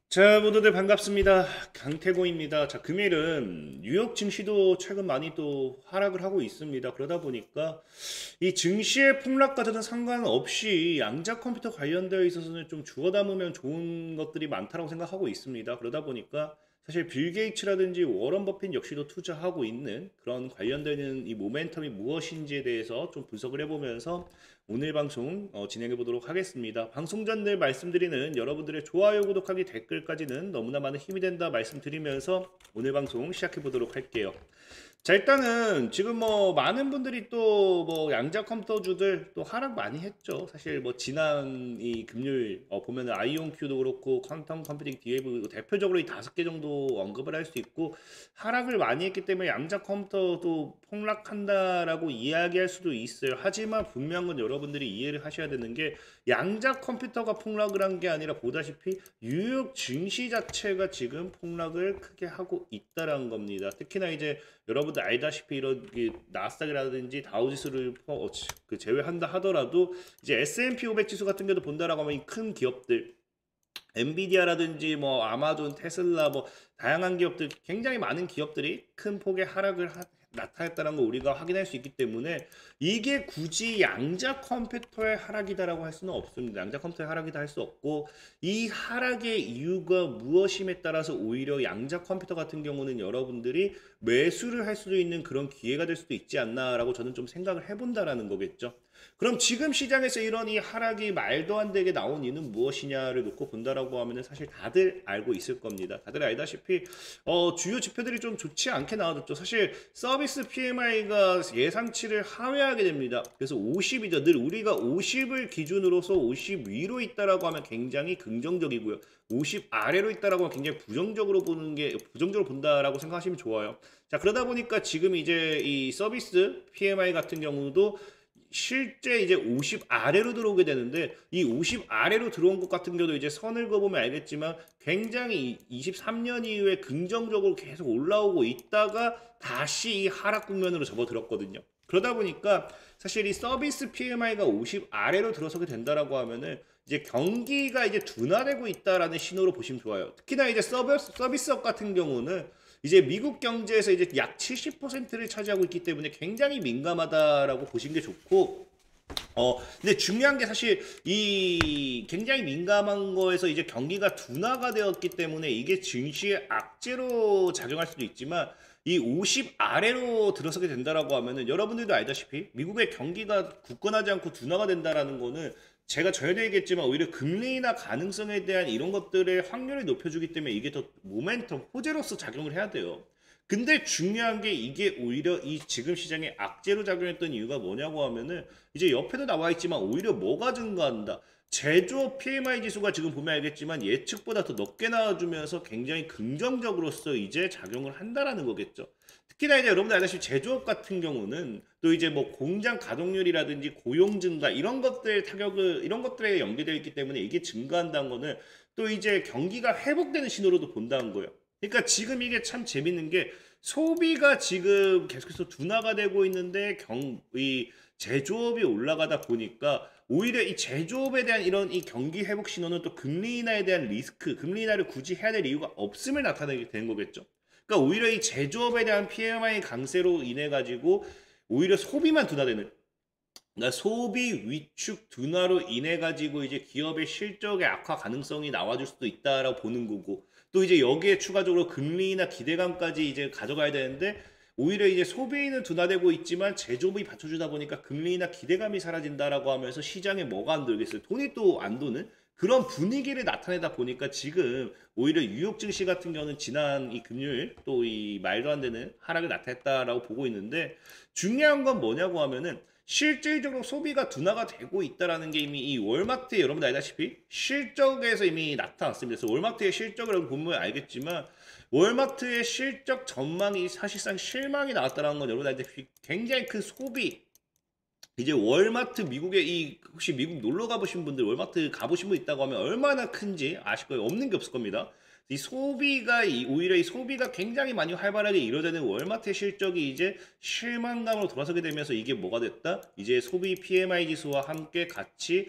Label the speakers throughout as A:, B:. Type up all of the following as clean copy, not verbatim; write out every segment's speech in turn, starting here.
A: 자, 모두들 반갑습니다. 강태고입니다. 자, 금일은 뉴욕 증시도 최근 많이 또 하락을 하고 있습니다. 그러다 보니까 이 증시의 폭락과는 상관없이 양자 컴퓨터 관련되어 있어서는 좀 주워 담으면 좋은 것들이 많다고 생각하고 있습니다. 그러다 보니까 사실 빌 게이츠라든지 워런 버핏 역시도 투자하고 있는 그런 관련되는 이 모멘텀이 무엇인지에 대해서 좀 분석을 해보면서 오늘 방송 진행해 보도록 하겠습니다. 방송 전 늘 말씀드리는 여러분들의 좋아요, 구독하기, 댓글까지는 너무나 많은 힘이 된다 말씀드리면서 오늘 방송 시작해 보도록 할게요. 자, 일단은 지금 뭐 많은 분들이 또 뭐 양자 컴퓨터주들 또 하락 많이 했죠. 사실 뭐 지난 이 금요일 보면은 아이온큐도 그렇고 퀀텀 컴퓨팅 디에브 대표적으로 이 5개 정도 언급을 할 수 있고 하락을 많이 했기 때문에 양자 컴퓨터도 폭락한다라고 이야기할 수도 있어요. 하지만 분명한 건 여러분들이 이해를 하셔야 되는 게 양자 컴퓨터가 폭락을 한 게 아니라 보다시피 뉴욕 증시 자체가 지금 폭락을 크게 하고 있다라는 겁니다. 특히나 이제 여러분들 알다시피 이런 나스닥이라든지 다우지수를 제외한다 하더라도 이제 S&P 500 지수 같은 경우도 본다라고 하면 이 큰 기업들 엔비디아라든지 뭐 아마존, 테슬라 뭐 다양한 기업들 굉장히 많은 기업들이 큰 폭의 하락을 나타냈다는 걸 우리가 확인할 수 있기 때문에 이게 굳이 양자 컴퓨터의 하락이다라고 할 수는 없습니다. 양자 컴퓨터의 하락이다 할 수 없고 이 하락의 이유가 무엇임에 따라서 오히려 양자 컴퓨터 같은 경우는 여러분들이 매수를 할 수도 있는 그런 기회가 될 수도 있지 않나라고 저는 좀 생각을 해본다라는 거겠죠. 그럼 지금 시장에서 이런 이 하락이 말도 안 되게 나온 이유는 무엇이냐를 놓고 본다라고 하면은 사실 다들 알고 있을 겁니다. 다들 알다시피 주요 지표들이 좀 좋지 않게 나와줬죠. 사실 서비스 PMI가 예상치를 하회하게 됩니다. 그래서 50이죠. 늘 우리가 50을 기준으로서 50 위로 있다라고 하면 굉장히 긍정적이고요. 50 아래로 있다라고 하면 굉장히 부정적으로 본다라고 생각하시면 좋아요. 자, 그러다 보니까 지금 이제 이 서비스 PMI 같은 경우도 실제 이제 50 아래로 들어오게 되는데 이 50 아래로 들어온 것 같은 경우도 이제 선을 그어보면 알겠지만 굉장히 23년 이후에 긍정적으로 계속 올라오고 있다가 다시 이 하락 국면으로 접어들었거든요. 그러다 보니까 사실 이 서비스 PMI가 50 아래로 들어서게 된다라고 하면은 이제 경기가 이제 둔화되고 있다라는 신호로 보시면 좋아요. 특히나 이제 서비스업 같은 경우는 이제 미국 경제에서 이제 약 70%를 차지하고 있기 때문에 굉장히 민감하다라고 보시는 게 좋고, 근데 중요한 게 사실 이 굉장히 민감한 거에서 이제 경기가 둔화가 되었기 때문에 이게 증시의 악재로 작용할 수도 있지만 이 50 아래로 들어서게 된다라고 하면은 여러분들도 알다시피 미국의 경기가 굳건하지 않고 둔화가 된다라는 거는 제가 전에도 얘기했지만 오히려 금리 인하 가능성에 대한 이런 것들의 확률을 높여주기 때문에 이게 더 모멘텀 호재로서 작용을 해야 돼요. 근데 중요한 게 이게 오히려 이 지금 시장에 악재로 작용했던 이유가 뭐냐고 하면은 이제 옆에도 나와 있지만 오히려 뭐가 증가한다. 제조업 PMI 지수가 지금 보면 알겠지만 예측보다 더 높게 나와주면서 굉장히 긍정적으로서 이제 작용을 한다라는 거겠죠. 특히나 이제 여러분들 알다시피 제조업 같은 경우는 또 이제 뭐 공장 가동률이라든지 고용 증가 이런 것들에 연계되어 있기 때문에 이게 증가한다는 거는 또 이제 경기가 회복되는 신호로도 본다는 거예요. 그러니까 지금 이게 참 재밌는 게 소비가 지금 계속해서 둔화가 되고 있는데 이 제조업이 올라가다 보니까 오히려 이 제조업에 대한 이런 이 경기 회복 신호는 또 금리 인하에 대한 리스크, 금리 인하를 굳이 해야 될 이유가 없음을 나타내게 되는 거겠죠. 그러니까 오히려 이 제조업에 대한 PMI 강세로 인해 가지고 오히려 소비만 둔화되는 그러니까 소비 위축 둔화로 인해 가지고 이제 기업의 실적의 악화 가능성이 나와줄 수도 있다라고 보는 거고 또 이제 여기에 추가적으로 금리나 기대감까지 이제 가져가야 되는데 오히려 이제 소비는 둔화되고 있지만 제조업이 받쳐주다 보니까 금리나 기대감이 사라진다라고 하면서 시장에 뭐가 안 돌겠어요? 돈이 또 안 도는 그런 분위기를 나타내다 보니까 지금 오히려 뉴욕 증시 같은 경우는 지난 이 금요일 또 이 말도 안 되는 하락을 나타냈다라고 보고 있는데 중요한 건 뭐냐고 하면은 실질적으로 소비가 둔화가 되고 있다라는 게 이미 이 월마트에 여러분 알다시피 실적에서 이미 나타났습니다. 그래서 월마트의 실적을 보면 알겠지만 월마트의 실적 전망이 사실상 실망이 나왔다는 건 여러분 알다시피 굉장히 큰 소비 이제 월마트 미국에 이 혹시 미국 놀러 가보신 분들 월마트 가보신 분 있다고 하면 얼마나 큰지 아실 거예요. 없는 게 없을 겁니다. 이 소비가 오히려 이 소비가 굉장히 많이 활발하게 이루어지는 월마트의 실적이 이제 실망감으로 돌아서게 되면서 이게 뭐가 됐다? 이제 소비 PMI 지수와 함께 같이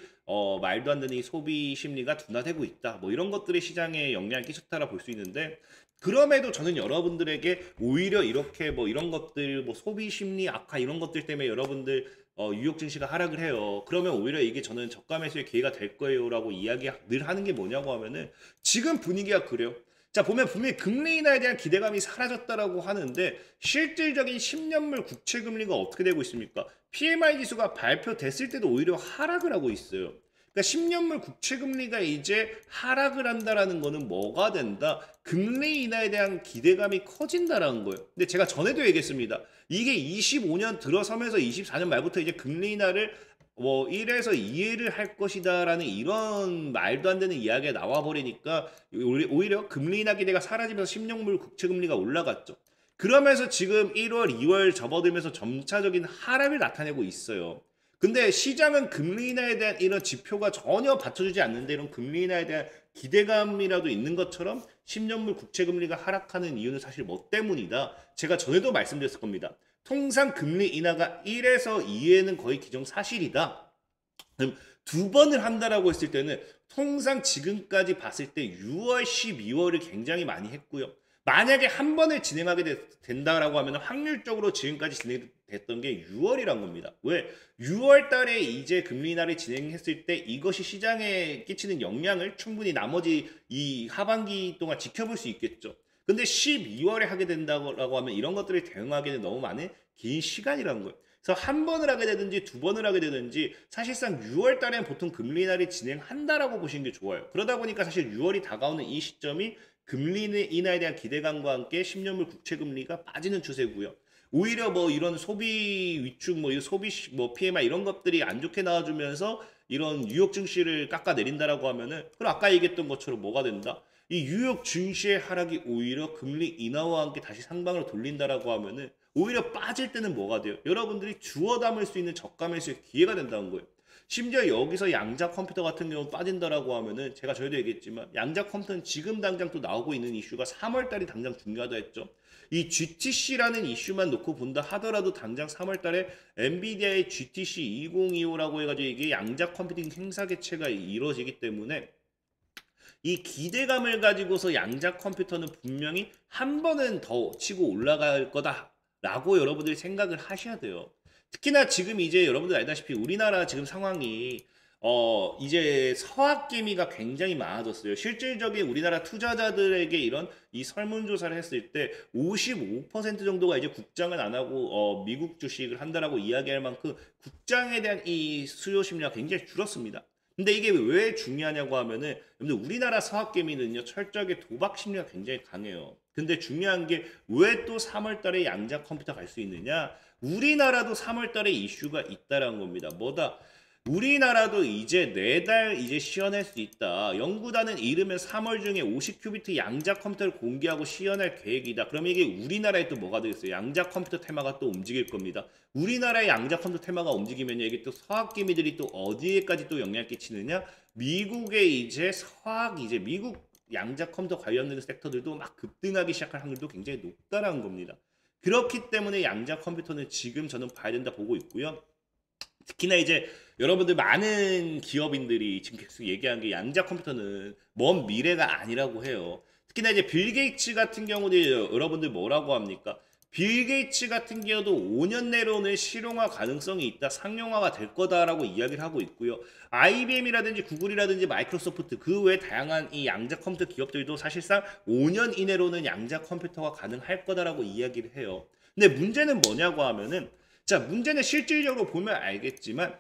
A: 말도 안 되는 이 소비 심리가 둔화되고 있다. 뭐 이런 것들이 시장에 영향을 끼쳤다라 볼 수 있는데 그럼에도 저는 여러분들에게 오히려 이렇게 뭐 이런 것들 뭐 소비 심리 악화 이런 것들 때문에 여러분들 뉴욕 증시가 하락을 해요. 그러면 오히려 이게 저는 저가 매수의 기회가 될 거예요라고 이야기 늘 하는 게 뭐냐고 하면은 지금 분위기가 그래요. 자 보면 분명히 금리 인하에 대한 기대감이 사라졌다라고 하는데 실질적인 10년물 국채 금리가 어떻게 되고 있습니까? PMI 지수가 발표됐을 때도 오히려 하락을 하고 있어요. 그러니까 10년물 국채 금리가 이제 하락을 한다라는 거는 뭐가 된다? 금리 인하에 대한 기대감이 커진다라는 거예요. 근데 제가 전에도 얘기했습니다. 이게 25년 들어서면서 24년 말부터 이제 금리 인하를 뭐 1에서 2회를 할 것이다라는 이런 말도 안 되는 이야기가 나와 버리니까 오히려 금리 인하 기대가 사라지면서 10년물 국채 금리가 올라갔죠. 그러면서 지금 1월, 2월 접어들면서 점차적인 하락을 나타내고 있어요. 근데 시장은 금리 인하에 대한 이런 지표가 전혀 받쳐주지 않는데 이런 금리 인하에 대한 기대감이라도 있는 것처럼 10년물 국채 금리가 하락하는 이유는 사실 뭐 때문이다. 제가 전에도 말씀드렸을 겁니다. 통상 금리 인하가 1에서 2에는 거의 기정사실이다. 그럼 두 번을 한다라고 했을 때는 통상 지금까지 봤을 때 6월, 12월을 굉장히 많이 했고요. 만약에 한 번을 진행하게 된다라고 하면 확률적으로 지금까지 진행됐던 게 6월이란 겁니다. 왜? 6월 달에 이제 금리 인하를 진행했을 때 이것이 시장에 끼치는 영향을 충분히 나머지 이 하반기 동안 지켜볼 수 있겠죠. 근데 12월에 하게 된다고 하면 이런 것들을 대응하기에는 너무 많은 긴 시간이라는 거예요. 그래서 한 번을 하게 되든지 두 번을 하게 되든지 사실상 6월 달에는 보통 금리 인하를 진행한다라고 보시는 게 좋아요. 그러다 보니까 사실 6월이 다가오는 이 시점이 금리 인하에 대한 기대감과 함께 10년물 국채 금리가 빠지는 추세고요. 오히려 뭐 이런 소비 위축, 뭐 소비 뭐 PMI 이런 것들이 안 좋게 나와주면서 이런 뉴욕 증시를 깎아내린다라고 하면은 그럼 아까 얘기했던 것처럼 뭐가 된다? 이 뉴욕 증시의 하락이 오히려 금리 인하와 함께 다시 상방으로 돌린다라고 하면은 오히려 빠질 때는 뭐가 돼요? 여러분들이 주워 담을 수 있는 저가 매수의 기회가 된다는 거예요. 심지어 여기서 양자 컴퓨터 같은 경우 빠진다라고 하면은 제가 저희도 얘기했지만 양자 컴퓨터는 지금 당장 또 나오고 있는 이슈가 3월 달이 당장 중요하다 했죠. 이 GTC라는 이슈만 놓고 본다 하더라도 당장 3월 달에 엔비디아의 GTC 2025라고 해가지고 이게 양자 컴퓨팅 행사 개최가 이루어지기 때문에 이 기대감을 가지고서 양자 컴퓨터는 분명히 한 번은 더 치고 올라갈 거다라고 여러분들이 생각을 하셔야 돼요. 특히나 지금 이제 여러분들 알다시피 우리나라 지금 상황이 이제 서학개미가 굉장히 많아졌어요. 실질적인 우리나라 투자자들에게 이런 이 설문조사를 했을 때 55% 정도가 이제 국장을 안 하고 미국 주식을 한다라고 이야기할 만큼 국장에 대한 이 수요 심리가 굉장히 줄었습니다. 근데 이게 왜 중요하냐고 하면은 여러분들 우리나라 서학개미는요 철저하게 도박 심리가 굉장히 강해요. 근데 중요한 게 왜 또 3월 달에 양자 컴퓨터 갈 수 있느냐? 우리나라도 3월 달에 이슈가 있다라는 겁니다. 뭐다? 우리나라도 이제 4달 이제 시연할 수 있다. 연구단은 이르면 3월 중에 50큐비트 양자 컴퓨터를 공개하고 시연할 계획이다. 그러면 이게 우리나라에 또 뭐가 되겠어요? 양자 컴퓨터 테마가 또 움직일 겁니다. 우리나라의 양자 컴퓨터 테마가 움직이면 이게 또 서학개미들이 또 어디에까지 또 영향을 끼치느냐? 미국의 이제 미국 양자 컴퓨터 관련된 섹터들도 막 급등하기 시작할 확률도 굉장히 높다라는 겁니다. 그렇기 때문에 양자 컴퓨터는 지금 저는 봐야 된다 보고 있고요. 특히나 이제 여러분들 많은 기업인들이 지금 계속 얘기한 게 양자 컴퓨터는 먼 미래가 아니라고 해요. 특히나 이제 빌 게이츠 같은 경우도 여러분들 뭐라고 합니까? 빌 게이츠 같은 경우도 5년 내로는 실용화 가능성이 있다, 상용화가 될 거다라고 이야기를 하고 있고요. IBM이라든지 구글이라든지 마이크로소프트 그 외 다양한 이 양자 컴퓨터 기업들도 사실상 5년 이내로는 양자 컴퓨터가 가능할 거다라고 이야기를 해요. 근데 문제는 뭐냐고 하면은 자, 문제는 실질적으로 보면 알겠지만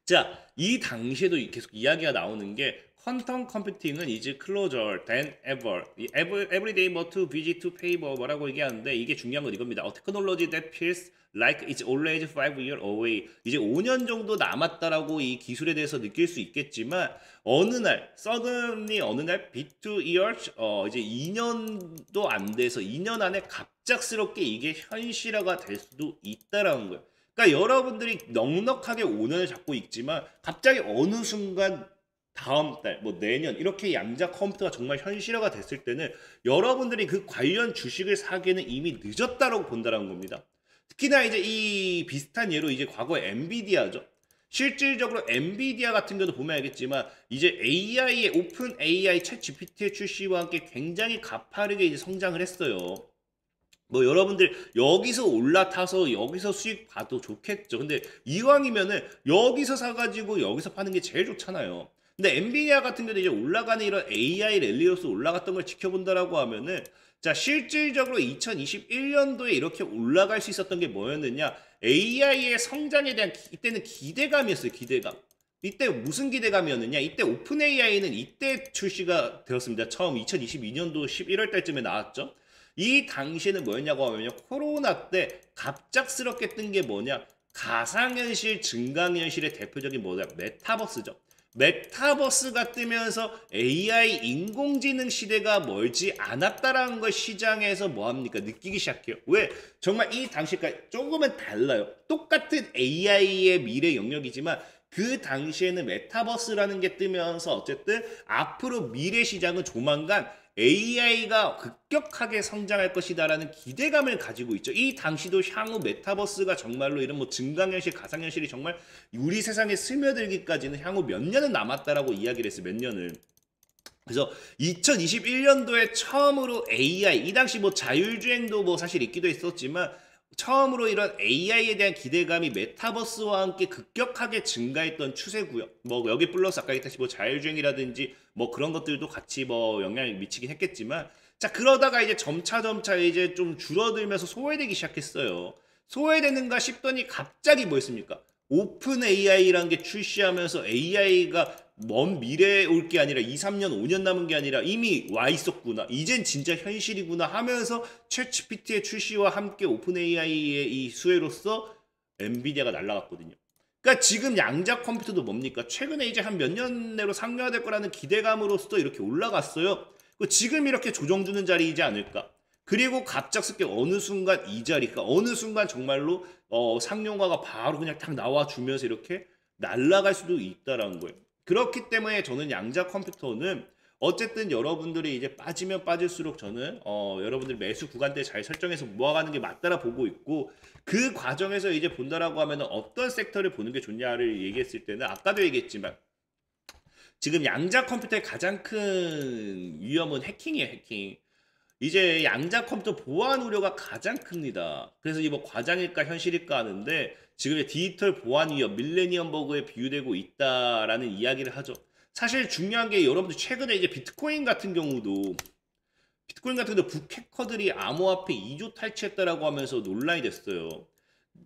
A: 자, 이 당시에도 계속 이야기가 나오는 게 퀀텀 컴퓨팅은 이제 closer than ever. Every day more too busy to pay 뭐라고 얘기하는데 이게 중요한 건 이겁니다. A technology that feels like it's always 5 years away. 이제 5년 정도 남았다라고 이 기술에 대해서 느낄 수 있겠지만 어느 날 suddenly 어느 날 bit 2 years 이제 2년도 안 돼서 2년 안에 갑작스럽게 이게 현실화가 될 수도 있다라는 거예요. 그러니까 여러분들이 넉넉하게 5년을 잡고 있지만 갑자기 어느 순간 다음 달, 뭐 내년 이렇게 양자 컴퓨터가 정말 현실화가 됐을 때는 여러분들이 그 관련 주식을 사기에는 이미 늦었다라고 본다는 겁니다. 특히나 이제 이 비슷한 예로 이제 과거 엔비디아죠. 실질적으로 엔비디아 같은 경우도 보면 알겠지만 이제 AI의 오픈 AI 챗 GPT의 출시와 함께 굉장히 가파르게 이제 성장을 했어요. 뭐 여러분들 여기서 올라타서 여기서 수익 봐도 좋겠죠. 근데 이왕이면은 여기서 사가지고 여기서 파는 게 제일 좋잖아요. 근데 엔비디아 같은 경우도 이제 올라가는 이런 AI 랠리로서 올라갔던 걸 지켜본다라고 하면은 자 실질적으로 2021년도에 이렇게 올라갈 수 있었던 게 뭐였느냐? AI의 성장에 대한 이때는 기대감이었어요. 기대감. 이때 무슨 기대감이었느냐? 이때 오픈 AI는 이때 출시가 되었습니다. 처음 2022년도 11월 달쯤에 나왔죠. 이 당시에는 뭐였냐고 하면요. 코로나 때 갑작스럽게 뜬 게 뭐냐? 가상현실, 증강현실의 대표적인 뭐냐? 메타버스죠. 메타버스가 뜨면서 AI 인공지능 시대가 멀지 않았다라는 걸 시장에서 뭐합니까? 느끼기 시작해요. 왜? 정말 이 당시까지 조금은 달라요. 똑같은 AI의 미래 영역이지만 그 당시에는 메타버스라는 게 뜨면서 어쨌든 앞으로 미래 시장은 조만간 AI가 급격하게 성장할 것이다라는 기대감을 가지고 있죠. 이 당시도 향후 메타버스가 정말로 이런 뭐 증강현실, 가상현실이 정말 우리 세상에 스며들기까지는 향후 몇 년은 남았다라고 이야기를 했어요. 몇 년을. 그래서 2021년도에 처음으로 AI, 이 당시 뭐 자율주행도 뭐 사실 있기도 했었지만 처음으로 이런 AI에 대한 기대감이 메타버스와 함께 급격하게 증가했던 추세고요. 뭐 여기 플러스 아까 얘기했듯이 뭐 자율주행이라든지 뭐 그런 것들도 같이 뭐 영향을 미치긴 했겠지만 자 그러다가 이제 점차 이제 좀 줄어들면서 소외되기 시작했어요. 소외되는가 싶더니 갑자기 뭐였습니까? 오픈 AI라는 게 출시하면서 AI가 먼 미래에 올 게 아니라 2, 3년, 5년 남은 게 아니라 이미 와 있었구나. 이젠 진짜 현실이구나 하면서 챗GPT의 출시와 함께 오픈 AI의 이 수혜로서 엔비디아가 날아갔거든요. 그러니까 지금 양자 컴퓨터도 뭡니까? 최근에 이제 한 몇 년 내로 상용화될 거라는 기대감으로서 이렇게 올라갔어요. 지금 이렇게 조정주는 자리이지 않을까? 그리고 갑작스럽게 어느 순간 이 자리, 그러니까 어느 순간 정말로 상용화가 바로 그냥 딱 나와주면서 이렇게 날아갈 수도 있다라는 거예요. 그렇기 때문에 저는 양자 컴퓨터는 어쨌든 여러분들이 이제 빠지면 빠질수록 저는 여러분들 매수 구간대 잘 설정해서 모아가는 게 맞다라 보고 있고 그 과정에서 이제 본다라고 하면 어떤 섹터를 보는 게 좋냐를 얘기했을 때는 아까도 얘기했지만 지금 양자 컴퓨터의 가장 큰 위험은 해킹이에요. 해킹. 이제 양자 컴퓨터 보안 우려가 가장 큽니다. 그래서 이뭐 과장일까 현실일까 하는데 지금 디지털 보안 위협, 밀레니엄 버그에 비유되고 있다라는 이야기를 하죠. 사실 중요한 게 여러분들 최근에 이제 비트코인 같은 경우도 북해커들이 암호화폐 2조 탈취했다라고 하면서 논란이 됐어요.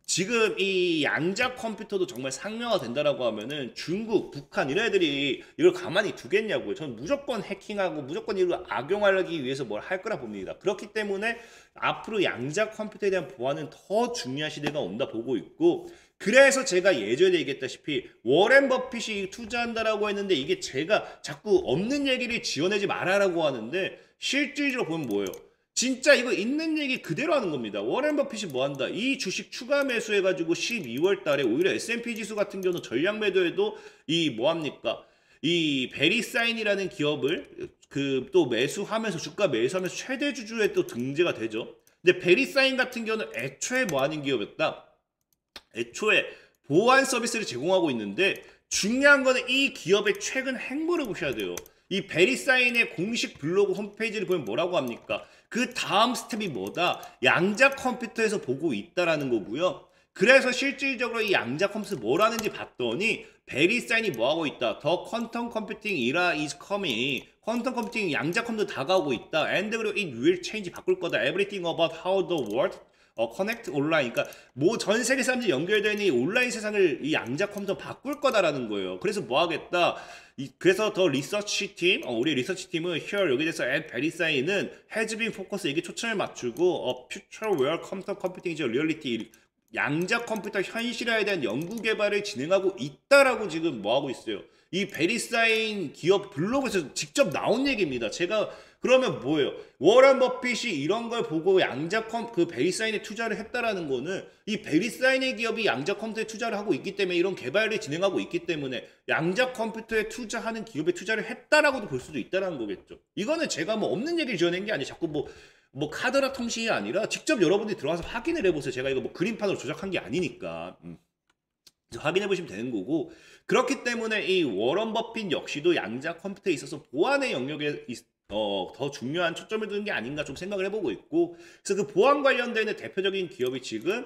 A: 지금 이 양자 컴퓨터도 정말 상용화 된다라고 하면은 중국, 북한 이런 애들이 이걸 가만히 두겠냐고요. 저는 무조건 해킹하고 무조건 이걸 악용하기 위해서 뭘 할 거라 봅니다. 그렇기 때문에 앞으로 양자 컴퓨터에 대한 보안은 더 중요한 시대가 온다 보고 있고 그래서 제가 예전에 얘기했다시피 워렌 버핏이 투자한다라고 했는데 이게 제가 자꾸 없는 얘기를 지어내지 말아라고 하는데 실질적으로 보면 뭐예요? 진짜 이거 있는 얘기 그대로 하는 겁니다. 워렌 버핏이 뭐 한다? 이 주식 추가 매수해가지고 12월 달에 오히려 S&P 지수 같은 경우는 전량 매도해도 이 뭐 합니까? 이 베리사인이라는 기업을 그 또 매수하면서 주가 매수하면서 최대 주주에 또 등재가 되죠. 근데 베리사인 같은 경우는 애초에 뭐 하는 기업이었다? 애초에 보안 서비스를 제공하고 있는데 중요한 거는 이 기업의 최근 행보를 보셔야 돼요. 이 베리사인의 공식 블로그 홈페이지를 보면 뭐라고 합니까? 그 다음 스텝이 뭐다? 양자 컴퓨터에서 보고 있다라는 거고요. 그래서 실질적으로 이 양자 컴퓨터 뭘 하는지 봤더니 베리사인이 뭐 하고 있다? 더 퀀텀 컴퓨팅 이라 is coming. 퀀텀 컴퓨팅 양자 컴퓨터 다가오고 있다. And 그리고 it will change 바꿀 거다. Everything about how the world 커넥트 온라인, 그러니까 뭐 전 세계 사람들이 연결되는 이 온라인 세상을 이 양자 컴퓨터 바꿀 거다라는 거예요. 그래서 뭐 하겠다. 그래서 더 리서치 팀, 우리 리서치 팀은 here 여기 대해서 at 베리사인은 has been focus 이게 초점을 맞추고 future where 컴퓨터 컴퓨팅 is a reality 양자 컴퓨터 현실화에 대한 연구 개발을 진행하고 있다라고 지금 뭐 하고 있어요. 이 베리사인 기업 블로그에서 직접 나온 얘기입니다. 제가 그러면 뭐예요? 워런 버핏이 이런 걸 보고 그 베리사인에 투자를 했다라는 거는 이 베리사인의 기업이 양자 컴퓨터에 투자를 하고 있기 때문에 이런 개발을 진행하고 있기 때문에 양자 컴퓨터에 투자하는 기업에 투자를 했다라고도 볼 수도 있다라는 거겠죠. 이거는 제가 뭐 없는 얘기를 지어낸 게 아니에요. 자꾸 뭐 카더라 통신이 아니라 직접 여러분들이 들어가서 확인을 해보세요. 제가 이거 뭐 그림판으로 조작한 게 아니니까. 확인해 보시면 되는 거고, 그렇기 때문에 이 워런 버핏 역시도 양자 컴퓨터에 있어서 보안의 영역에 더 중요한 초점을 두는 게 아닌가 좀 생각을 해보고 있고, 그래서 그 보안 관련된 대표적인 기업이 지금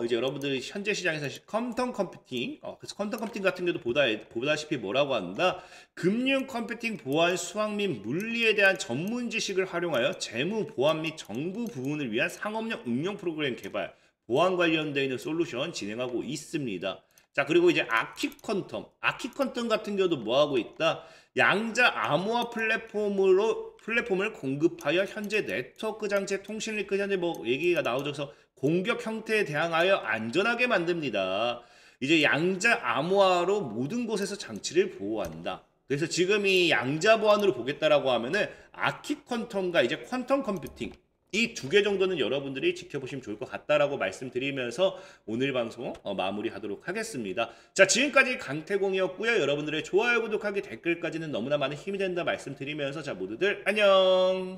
A: 이제 여러분들이 현재 시장에서 컴퓨터 컴퓨팅, 그래서 컴퓨터 컴퓨팅 같은 경우도 보다시피 뭐라고 한다? 금융 컴퓨팅 보안 수학 및 물리에 대한 전문 지식을 활용하여 재무 보안 및 정부 부문을 위한 상업용 응용 프로그램 개발, 보안 관련되어 있는 솔루션 진행하고 있습니다. 자, 그리고 이제 아키퀀텀 같은 경우도 뭐 하고 있다? 양자 암호화 플랫폼을 공급하여 현재 네트워크 장치 통신 링크 현재 뭐 얘기가 나오셔서 공격 형태에 대항하여 안전하게 만듭니다. 이제 양자 암호화로 모든 곳에서 장치를 보호한다. 그래서 지금 이 양자 보안으로 보겠다라고 하면은 아키퀀텀과 이제 퀀텀 컴퓨팅 이 두 개 정도는 여러분들이 지켜보시면 좋을 것 같다라고 말씀드리면서 오늘 방송 마무리하도록 하겠습니다. 자, 지금까지 강태공이었고요. 여러분들의 좋아요, 구독하기, 댓글까지는 너무나 많은 힘이 된다 말씀드리면서 자, 모두들 안녕.